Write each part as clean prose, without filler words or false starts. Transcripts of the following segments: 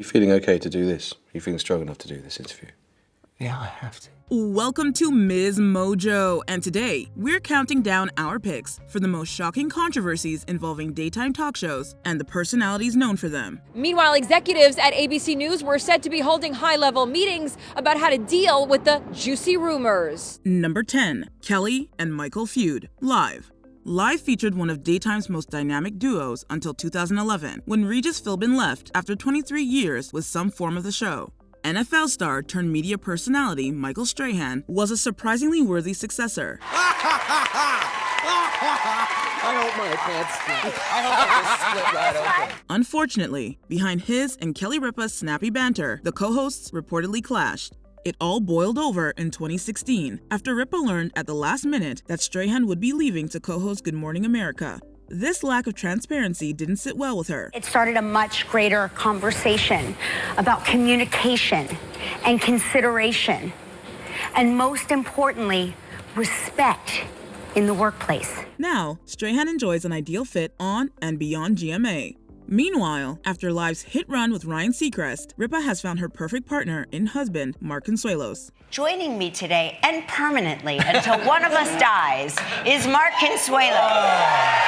You feeling okay to do this? You feeling strong enough to do this interview? Yeah, I have to. Welcome to MsMojo, and today we're counting down our picks for the most shocking controversies involving daytime talk shows and the personalities known for them. Meanwhile, executives at ABC News were said to be holding high-level meetings about how to deal with the juicy rumors. Number 10, Kelly and Michael Feud, Live. Live featured one of daytime's most dynamic duos until 2011, when Regis Philbin left after 23 years with some form of the show. NFL star turned media personality Michael Strahan was a surprisingly worthy successor. I hope my pants split. I hope I just split right open. Unfortunately, behind his and Kelly Ripa's snappy banter, the co-hosts reportedly clashed. It all boiled over in 2016 after Ripa learned at the last minute that Strahan would be leaving to co-host Good Morning America. This lack of transparency didn't sit well with her. It started a much greater conversation about communication and consideration, and most importantly, respect in the workplace. Now, Strahan enjoys an ideal fit on and beyond GMA. Meanwhile, after Live's hit run with Ryan Seacrest, Ripa has found her perfect partner in husband Mark Consuelos. Joining me today and permanently until one of us dies is Mark Consuelos.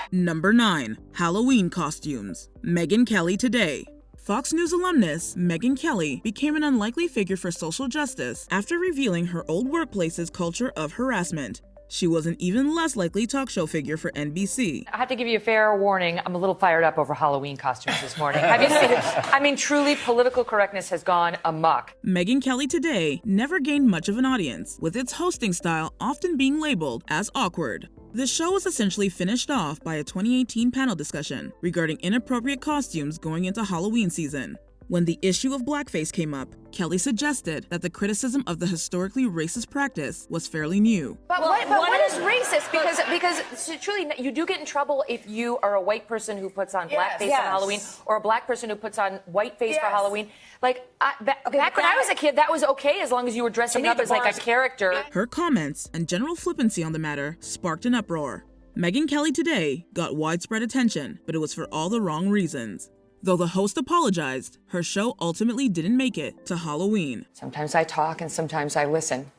Number 9, Halloween costumes. Megyn Kelly today. Fox News alumnus Megyn Kelly became an unlikely figure for social justice after revealing her old workplace's culture of harassment. She was an even less likely talk show figure for NBC. I have to give you a fair warning. I'm a little fired up over Halloween costumes this morning. Have you seen it? I mean, truly, political correctness has gone amok. Megyn Kelly today never gained much of an audience, with its hosting style often being labeled as awkward. The show was essentially finished off by a 2018 panel discussion regarding inappropriate costumes going into Halloween season. When the issue of blackface came up, Kelly suggested that the criticism of the historically racist practice was fairly new. But what is racist? Because truly, you do get in trouble if you are a white person who puts on blackface on Halloween, or a black person who puts on whiteface for Halloween. Like, back when I was a kid, that was okay as long as you were dressing up as like a character. Her comments and general flippancy on the matter sparked an uproar. Megyn Kelly today got widespread attention, but it was for all the wrong reasons. Though the host apologized, her show ultimately didn't make it to Halloween. Sometimes I talk and sometimes I listen.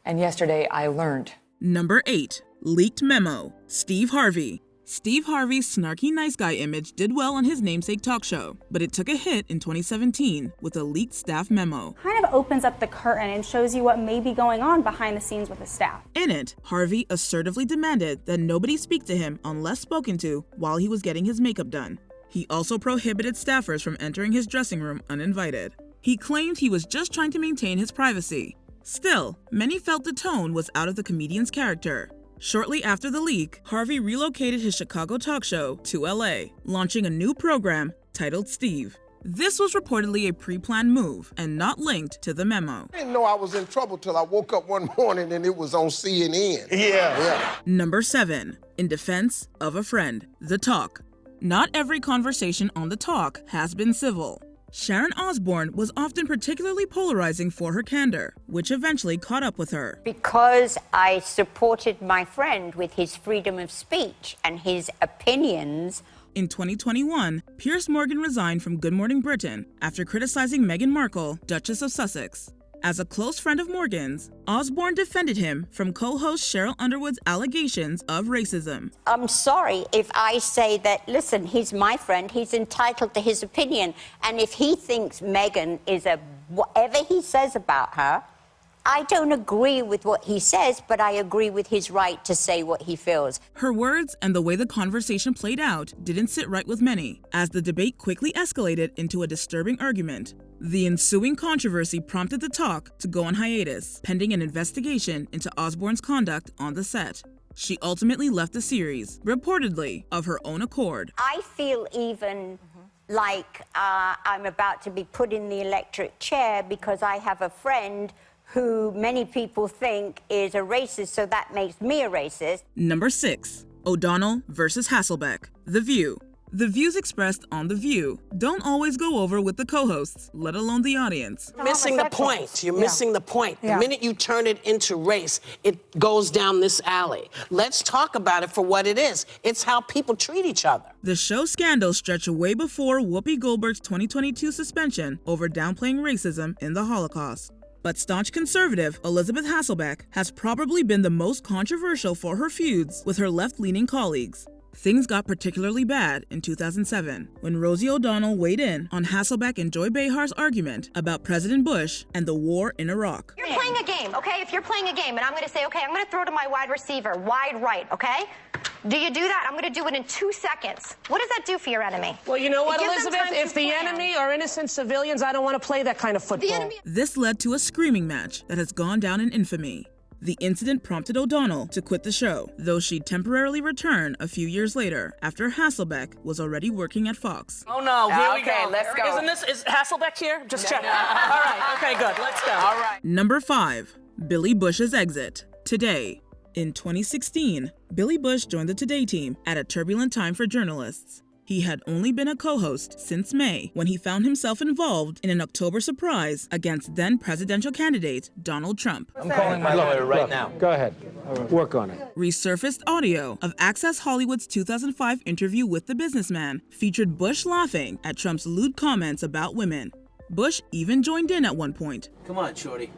And yesterday I learned. Number 8, leaked memo. Steve Harvey. Steve Harvey's snarky nice guy image did well on his namesake talk show, but it took a hit in 2017 with a leaked staff memo. Kind of opens up the curtain and shows you what may be going on behind the scenes with the staff. In it, Harvey assertively demanded that nobody speak to him unless spoken to while he was getting his makeup done. He also prohibited staffers from entering his dressing room uninvited. He claimed he was just trying to maintain his privacy. Still, many felt the tone was out of the comedian's character. Shortly after the leak, Harvey relocated his Chicago talk show to LA, launching a new program titled Steve. This was reportedly a pre-planned move and not linked to the memo. I didn't know I was in trouble till I woke up one morning and it was on CNN. Yeah. Number 7, in defense of a friend, The Talk. Not every conversation on The Talk has been civil. Sharon Osbourne was often particularly polarizing for her candor, which eventually caught up with her. Because I supported my friend with his freedom of speech and his opinions. In 2021, Piers Morgan resigned from Good Morning Britain after criticizing Meghan Markle, Duchess of Sussex. As a close friend of Morgan's, Osbourne defended him from co-host Cheryl Underwood's allegations of racism. I'm sorry if I say that, listen, he's my friend, he's entitled to his opinion. And if he thinks Meghan is whatever he says about her, I don't agree with what he says, but I agree with his right to say what he feels. Her words and the way the conversation played out didn't sit right with many, as the debate quickly escalated into a disturbing argument. The ensuing controversy prompted The Talk to go on hiatus, pending an investigation into Osbourne's conduct on the set. She ultimately left the series, reportedly of her own accord. I feel even like I'm about to be put in the electric chair because I have a friend who many people think is a racist, so that makes me a racist. Number 6, O'Donnell versus Hasselbeck, The View. The views expressed on The View don't always go over with the co-hosts, let alone the audience. Missing the point. You're missing the point. The minute you turn it into race, it goes down this alley. Let's talk about it for what it is. It's how people treat each other. The show's scandal stretched way before Whoopi Goldberg's 2022 suspension over downplaying racism in the Holocaust. But staunch conservative Elizabeth Hasselbeck has probably been the most controversial for her feuds with her left-leaning colleagues. Things got particularly bad in 2007 when Rosie O'Donnell weighed in on Hasselbeck and Joy Behar's argument about President Bush and the war in Iraq. You're playing a game, okay? If you're playing a game and I'm going to say, okay, I'm going to throw to my wide receiver, wide right, okay? Do you do that? I'm going to do it in 2 seconds. What does that do for your enemy? Well, you know what, It gives them Elizabeth? time to If the plan. enemy are innocent civilians, I don't want to play that kind of football. This led to a screaming match that has gone down in infamy. The incident prompted O'Donnell to quit the show, though she'd temporarily return a few years later after Hasselbeck was already working at Fox. Oh no, here we Okay, go. let's go. Is Hasselbeck here? Just check. All right, okay, good. Let's go. All right. Number 5. Billy Bush's exit. Today. In 2016, Billy Bush joined the Today team at a turbulent time for journalists. He had only been a co-host since May when he found himself involved in an October surprise against then presidential candidate Donald Trump. I'm calling my lawyer right now. Go ahead. Work on it. Resurfaced audio of Access Hollywood's 2005 interview with the businessman featured Bush laughing at Trump's lewd comments about women. Bush even joined in at one point. Come on, shorty.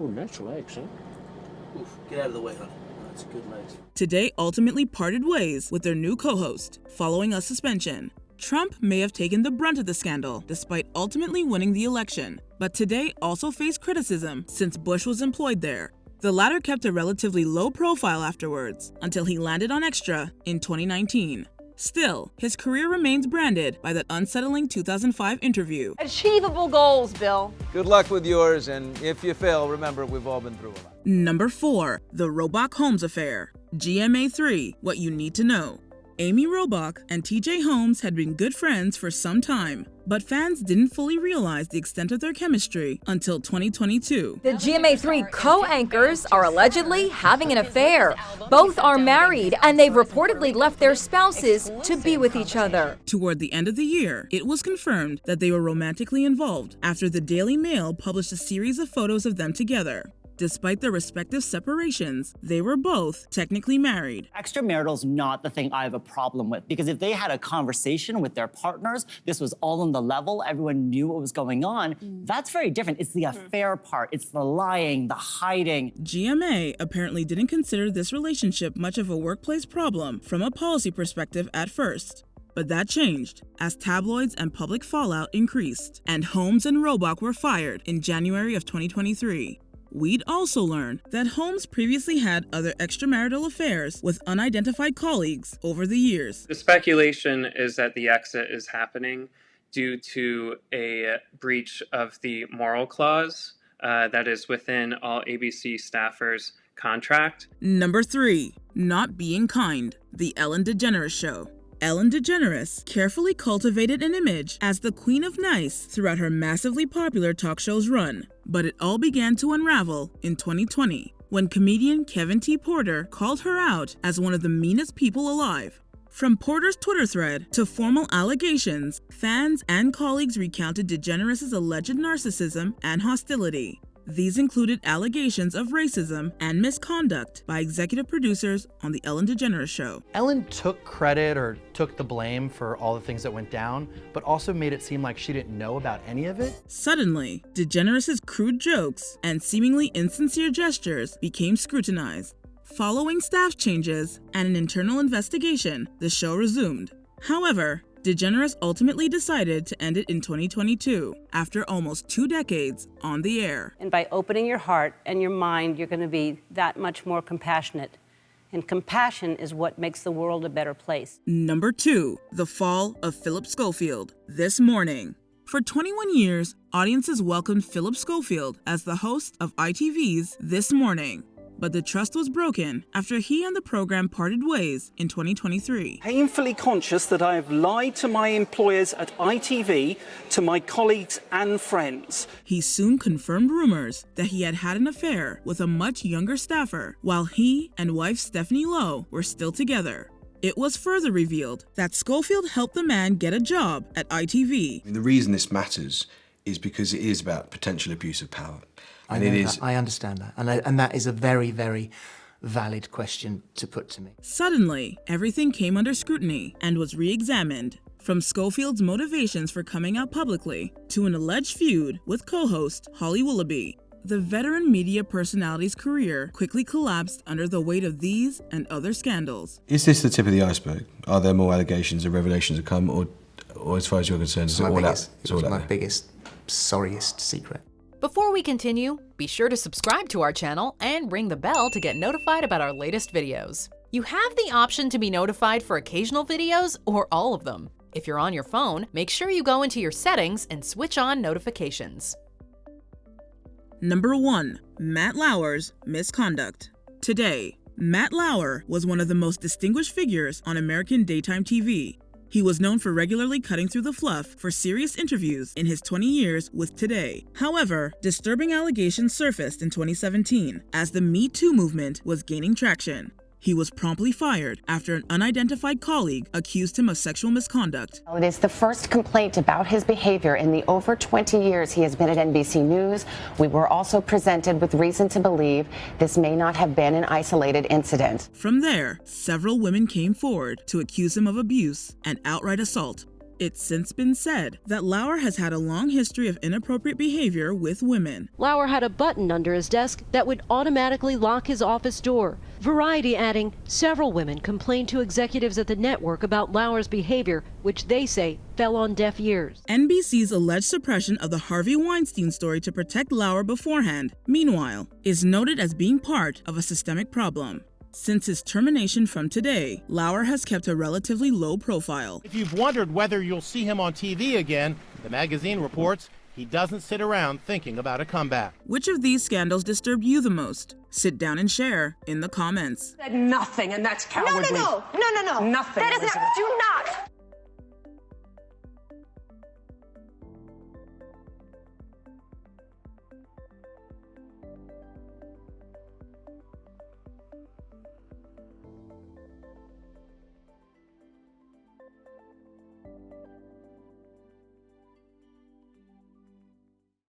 Oh, nice legs, huh? Oof, get out of the way, honey. That's good legs. Today ultimately parted ways with their new co-host following a suspension. Trump may have taken the brunt of the scandal despite ultimately winning the election, but Today also faced criticism since Bush was employed there. The latter kept a relatively low profile afterwards until he landed on Extra in 2019. Still, his career remains branded by that unsettling 2005 interview. Achievable goals, Bill. Good luck with yours, and if you fail, remember we've all been through a lot. Number 4. The Robach Holmes Affair. GMA 3. What you need to know. Amy Robach and TJ Holmes had been good friends for some time, but fans didn't fully realize the extent of their chemistry until 2022. The GMA3 co-anchors are allegedly having an affair. Both are married, and they've reportedly left their spouses to be with each other. Toward the end of the year, it was confirmed that they were romantically involved after the Daily Mail published a series of photos of them together. Despite their respective separations, they were both technically married. Extramarital's not the thing I have a problem with, because if they had a conversation with their partners, this was all on the level, everyone knew what was going on, that's very different. It's the affair part, it's the lying, the hiding. GMA apparently didn't consider this relationship much of a workplace problem from a policy perspective at first. But that changed as tabloids and public fallout increased, and Holmes and Robach were fired in January of 2023. We'd also learned that Holmes previously had other extramarital affairs with unidentified colleagues over the years. The speculation is that the exit is happening due to a breach of the moral clause that is within all ABC staffers' contract. Number 3. Not being kind. The Ellen DeGeneres Show. Ellen DeGeneres carefully cultivated an image as the Queen of Nice throughout her massively popular talk show's run. But it all began to unravel in 2020 when comedian Kevin T. Porter called her out as one of the meanest people alive. From Porter's Twitter thread to formal allegations, fans and colleagues recounted DeGeneres' alleged narcissism and hostility. These included allegations of racism and misconduct by executive producers on The Ellen DeGeneres Show. Ellen took credit or took the blame for all the things that went down, but also made it seem like she didn't know about any of it. Suddenly, DeGeneres' crude jokes and seemingly insincere gestures became scrutinized. Following staff changes and an internal investigation, the show resumed. However, DeGeneres ultimately decided to end it in 2022, after almost 2 decades on the air. And by opening your heart and your mind, you're going to be that much more compassionate. And compassion is what makes the world a better place. Number 2. The fall of Philip Scofield. This morning. For 21 years, audiences welcomed Philip Scofield as the host of ITV's This Morning. But the trust was broken after he and the program parted ways in 2023. Painfully conscious that I have lied to my employers at ITV, to my colleagues and friends. He soon confirmed rumors that he had had an affair with a much younger staffer while he and wife Stephanie Lowe were still together. It was further revealed that Scofield helped the man get a job at ITV. The reason this matters is because it is about potential abuse of power. And it is. I understand that. And that is a very, very valid question to put to me. Suddenly, everything came under scrutiny and was re-examined. From Scofield's motivations for coming out publicly to an alleged feud with co-host Holly Willoughby. The veteran media personality's career quickly collapsed under the weight of these and other scandals. Is this the tip of the iceberg? Are there more allegations or revelations to come, or as far as you're concerned, is it all out? It was my biggest, sorriest secret. Before we continue, be sure to subscribe to our channel and ring the bell to get notified about our latest videos. You have the option to be notified for occasional videos or all of them. If you're on your phone, make sure you go into your settings and switch on notifications. Number 1. Matt Lauer's Misconduct. Today, Matt Lauer was one of the most distinguished figures on American daytime TV. He was known for regularly cutting through the fluff for serious interviews in his 20 years with Today. However, disturbing allegations surfaced in 2017 as the Me Too movement was gaining traction. He was promptly fired after an unidentified colleague accused him of sexual misconduct. It is the first complaint about his behavior in the over 20 years he has been at NBC News. We were also presented with reason to believe this may not have been an isolated incident. From there, several women came forward to accuse him of abuse and outright assault. It's since been said that Lauer has had a long history of inappropriate behavior with women. Lauer had a button under his desk that would automatically lock his office door. Variety adding, several women complained to executives at the network about Lauer's behavior, which they say fell on deaf ears. NBC's alleged suppression of the Harvey Weinstein story to protect Lauer beforehand, meanwhile, is noted as being part of a systemic problem. Since his termination from Today, Lauer has kept a relatively low profile. If you've wondered whether you'll see him on TV again, the magazine reports he doesn't sit around thinking about a comeback. Which of these scandals disturbed you the most? Sit down and share in the comments. Said nothing, and that's cowardly. No. Nothing. That is Elizabeth. not. Do not.